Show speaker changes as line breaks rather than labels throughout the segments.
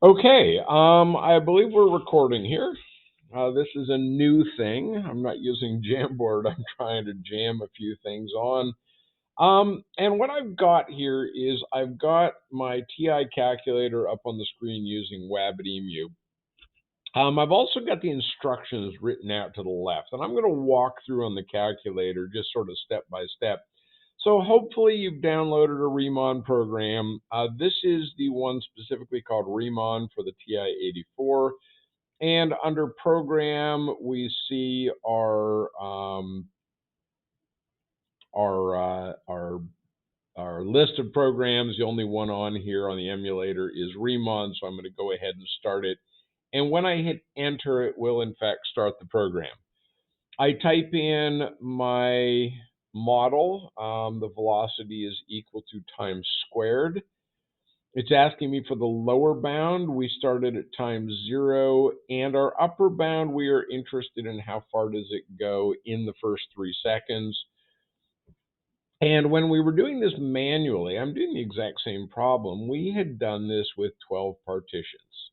Okay, I believe we're recording here. This is a new thing. I'm not using Jamboard. I'm trying to jam a few things on. And what I've got here is I've got my TI calculator up on the screen using WabEmu. I've also got the instructions written out to the left, and I'm going to walk through on the calculator just sort of step by step. So hopefully you've downloaded a Riemann program. This is the one specifically called Riemann for the TI-84. And under program, we see our list of programs. The only one on here on the emulator is Riemann, so I'm going to go ahead and start it. And when I hit enter, it will in fact start the program. I type in my model. The velocity is equal to times squared. It's asking me for the lower bound. We started at times 0, and our upper bound, we are interested in how far does it go in the first 3 seconds. And when we were doing this manually, I'm doing the exact same problem. We had done this with 12 partitions.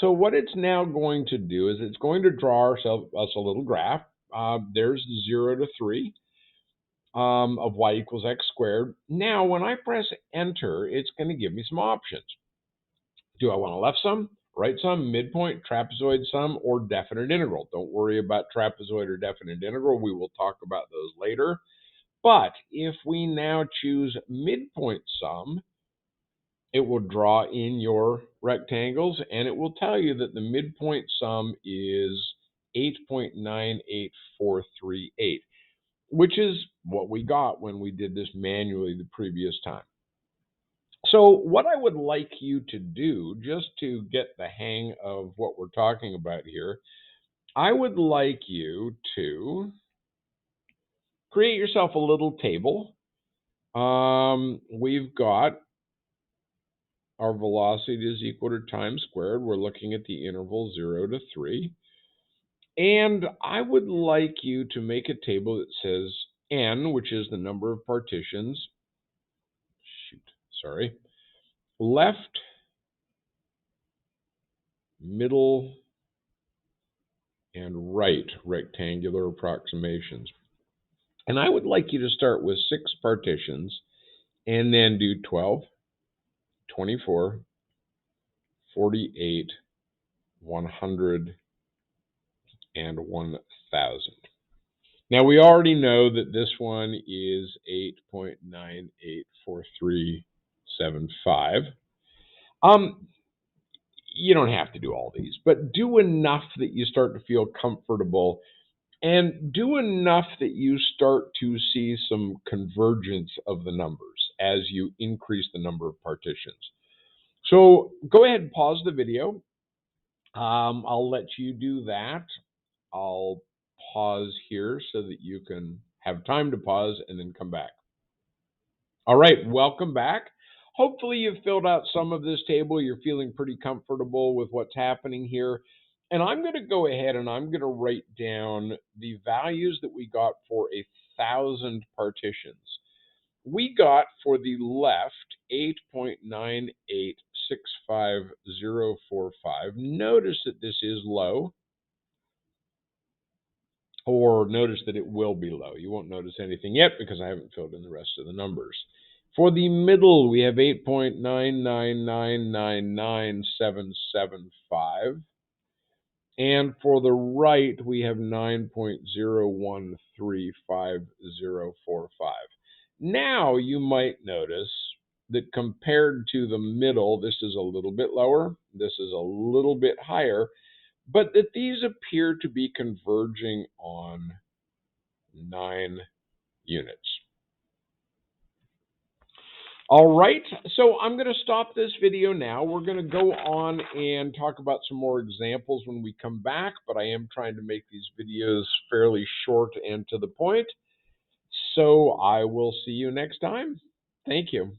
So what it's now going to do is it's going to draw us a little graph. There's 0 to 3 of y equals x squared. Now, when I press enter, it's going to give me some options. Do I want a left sum, right sum, midpoint, trapezoid sum, or definite integral? Don't worry about trapezoid or definite integral. We will talk about those later. But if we now choose midpoint sum, it will draw in your rectangles, and it will tell you that the midpoint sum is 8.98438, which is what we got when we did this manually the previous time. So what I would like you to do, just to get the hang of what we're talking about here, I would like you to create yourself a little table. We've got our velocity is equal to time squared. We're looking at the interval 0 to 3. And I would like you to make a table that says n, which is the number of partitions. Left, middle, and right rectangular approximations. And I would like you to start with 6 partitions and then do 12, 24, 48, 100, and 1000. Now we already know that this one is 8.984375. You don't have to do all these, but do enough that you start to feel comfortable, and do enough that you start to see some convergence of the numbers as you increase the number of partitions. So go ahead and pause the video. I'll let you do that. I'll pause here so that you can have time to pause and then come back. All right, welcome back. Hopefully you've filled out some of this table. You're feeling pretty comfortable with what's happening here. And I'm going to go ahead and I'm going to write down the values that we got for 1,000 partitions. We got for the left 8.9865045. Notice that this is low, or notice that it will be low. You won't notice anything yet because I haven't filled in the rest of the numbers. For the middle, we have 8.999999775. And for the right, we have 9.0135045. Now you might notice that compared to the middle, this is a little bit lower, this is a little bit higher, but that these appear to be converging on 9 units. All right, so I'm going to stop this video now. We're going to go on and talk about some more examples when we come back, but I am trying to make these videos fairly short and to the point. So I will see you next time. Thank you.